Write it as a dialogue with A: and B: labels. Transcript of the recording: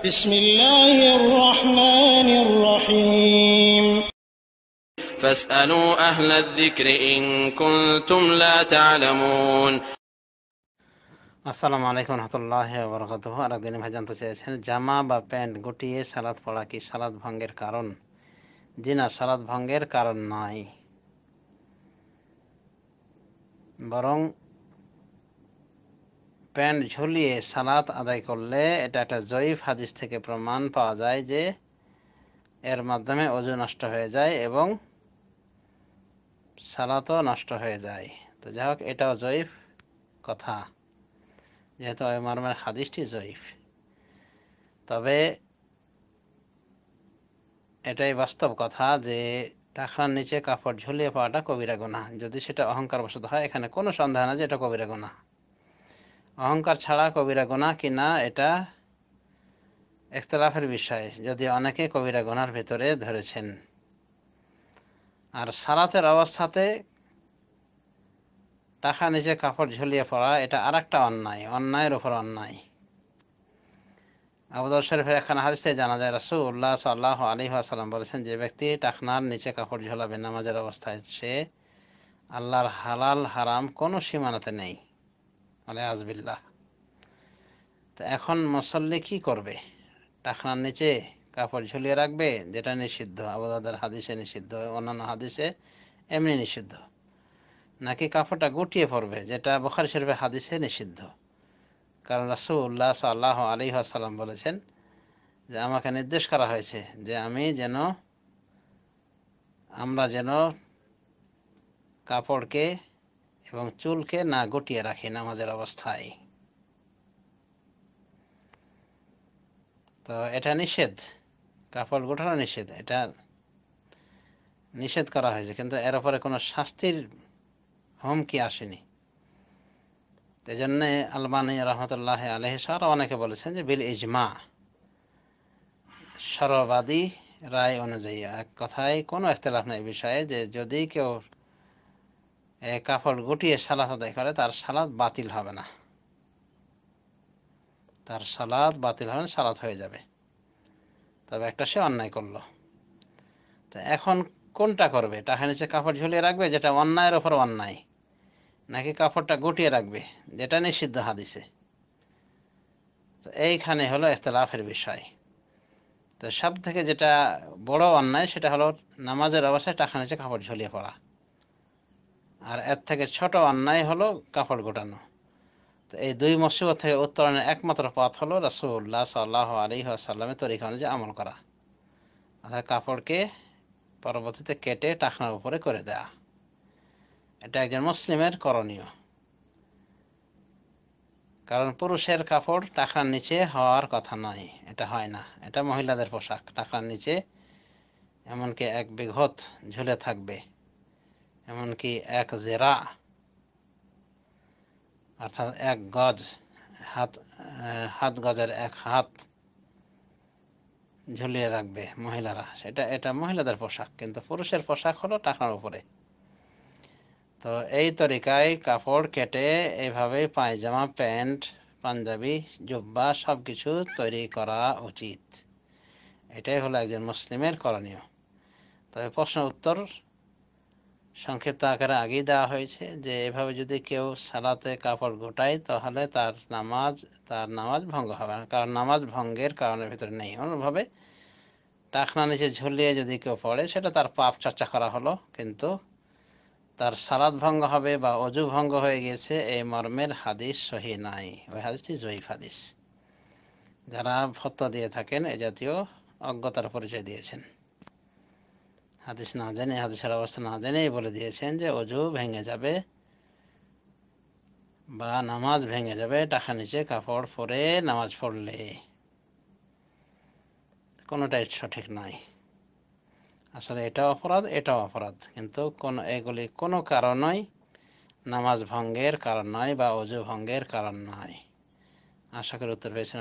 A: بسم الله الرحمن الرحيم
B: فاسألوا أهل الذكر إن كنتم لا تعلمون
C: আসসালামু আলাইকুম রহমতুল্লাহি ওয়া বারাকাতুহু। আরেকদিন ভাই জানতে চেয়েছেন, জামা বা প্যান্ট গুটিয়ে সালাত পড়া কি সালাত ভঙ্গের কারণ? জি না, সালাত ভঙ্গের কারণ নয়, বরং প্যান্ট ঝুলিয়ে সালাত আদায় করলে এটা একটা জয়ীফ হাদিস থেকে প্রমাণ পাওয়া যায় যে এর মাধ্যমে ওযু নষ্ট হয়ে যায় এবং সালাতও নষ্ট হয়ে যায়। তো যাই হোক, এটাও জয়ীফ কথা, যেহেতু ওই মর্মের হাদিসটি জয়ীফ। তবে এটাই বাস্তব কথা যে টাকরার নিচে কাপড় ঝুলিয়ে পাওয়াটা কবিরা গুনাহ। যদি সেটা অহংকার বশত হয়, এখানে কোনো সন্দেহ না যে এটা কবিরা গুনাহ। অহংকার ছাড়া কবিরা গুনাহ কিনা এটা ইখতিলাফের বিষয়, যদি অনেকে কবিরা গুনাহর ভিতরে ধরেছেন। আর সালাতের অবস্থাতে টাকা নিচে কাপড় ঝুলিয়ে পড়া এটা আরেকটা অন্যায়, অন্যায়ের উপর অন্যায়। আবু দাউদ শরীফের এখানে হাদিসে জানা যায় রাসূলুল্লাহ সাল্লাল্লাহু আলাইহি ওয়াসাল্লাম বলেছেন, যে ব্যক্তি টাকনার নিচে কাপড় ঝোলাবে নামাজের অবস্থায়, সে আল্লাহর হালাল হারাম কোনো সীমানাতে নেই, আলিয়াযবিল্লাহ। তো এখন মুসল্লি কি করবে? টাকনার নিচে কাপড় ঝুলিয়ে রাখবে, যেটা নিষিদ্ধ, আবু দাউদের হাদিসে নিষিদ্ধ, অন্যান্য হাদিসে এমনি নিষিদ্ধ, নাকি কাপড়টা গুটিয়ে পড়বে, যেটা বুখারী শরীফের হাদিসে নিষিদ্ধ? কারণ রাসূলুল্লাহ সাল্লাল্লাহু আলাইহি ওয়াসাল্লাম বলেছেন যে আমাকে নির্দেশ করা হয়েছে যে আমরা যেন কাপড়কে এবং চুলকে না গুটিয়ে রাখি নামাজের অবস্থায়। তো এটা নিষেধ, কাপড় গোটানো নিষেধ, এটা নিষেধ করা হয়েছে, কিন্তু এর উপরে কোনো শাস্তির হুমকি আসেনি। এই জন্যে আলবানী রহমতুল্লাহ আলাইহি সহ অনেকে বলেছেন যে বিল ইজমা, সর্ববাদী রায় অনুযায়ী, এক কথায় কোনো ইখতিলাফ নেই বিষয়ে, যে যদি কেউ কাপড় গুটিয়ে সালাত আদায় করে তার সালাত বাতিল হবে না, তার সালাত বাতিল হবে না, সালাত হয়ে যাবে। তবে একটা সে অন্যায় করলো। তো এখন কোনটা করবে? টাকা নিচে কাপড় ঝুলিয়ে রাখবে, যেটা অন্যায়ের ওপর অন্যায়, নাকি কাপড়টা গুটিয়ে রাখবে, যেটা নিষিদ্ধ হাদিসে? তো এইখানে হলো ইখতিলাফের বিষয়। তো সব থেকে যেটা বড় অন্যায় সেটা হলো নামাজের অবস্থায় টাকা নিচে কাপড় ঝুলিয়ে পড়া, আর এর থেকে ছোট অন্যায় হলো কাপড় গোটানো। তো এই দুই মুসিবত থেকে উত্তরণের একমাত্র পথ হলো রাসূলুল্লাহ সাল্লাল্লাহু আলাইহি ওয়াসাল্লামের তরিকা অনুযায়ী আমল করা, অর্থাৎ কাপড়কে পরবর্তীতে কেটে টাকনার উপরে করে দেয়া। এটা একজন মুসলিমের করণীয়, কারণ পুরুষের কাপড় টাকনার নিচে হওয়ার কথা নয়, এটা হয় না, এটা মহিলাদের পোশাক। টাকনার নিচে এমনকি এক বিঘত ঝুলে থাকবে, এমনকি এক জেরা অর্থাৎ এক গজ, হাত গজের এক হাত ঝুলিয়ে রাখবে মহিলারা, এটা মহিলাদের পোশাক, কিন্তু পুরুষের পোশাক হলো টাকনার উপরে। তো এই তরিকায় কাপড় কেটে এইভাবে পায়জামা, প্যান্ট, পাঞ্জাবি, জুব্বা সবকিছু তৈরি করা উচিত। এটাই হলো একজন মুসলিমের করণীয়। তবে প্রশ্ন উত্তর সংক্ষিপ্ত আকারে আগেই দেওয়া হয়েছে যে এভাবে যদি কেউ সালাতে কাপড় গোটায় তাহলে তার নামাজ ভঙ্গ হবে না, কারণ নামাজ ভঙ্গের কারণের ভিতরে নেই। অনুভাবে টাকনা নিচে ঝুলিয়ে যদি কেউ পড়ে, সেটা তার পাপ চর্চা করা হলো, কিন্তু তার সালাত ভঙ্গ হবে বা অজু ভঙ্গ হয়ে গেছে এই মর্মের হাদিস সহিহ নাই, ওই হাদিসটি জয়ীফ হাদিস। যারা ফতোয়া দিয়ে থাকেন এ জাতীয় অজ্ঞতার পরিচয় দিয়েছেন, হাদিস না জেনে, হাদিসের অবস্থা না জেনেই বলে দিয়েছেন যে অজু ভেঙে যাবে বা নামাজ ভেঙে যাবে টাকা নিচে কাপড় পরে নামাজ পড়লে। কোনোটাই সঠিক নয়। আসলে এটাও অপরাধ, এটাও অপরাধ, কিন্তু এগুলি কোনো কারণই নামাজ ভঙ্গের কারণ নয় বা অজু ভঙ্গের কারণ নয়। আশা করি উত্তর পেয়েছেন।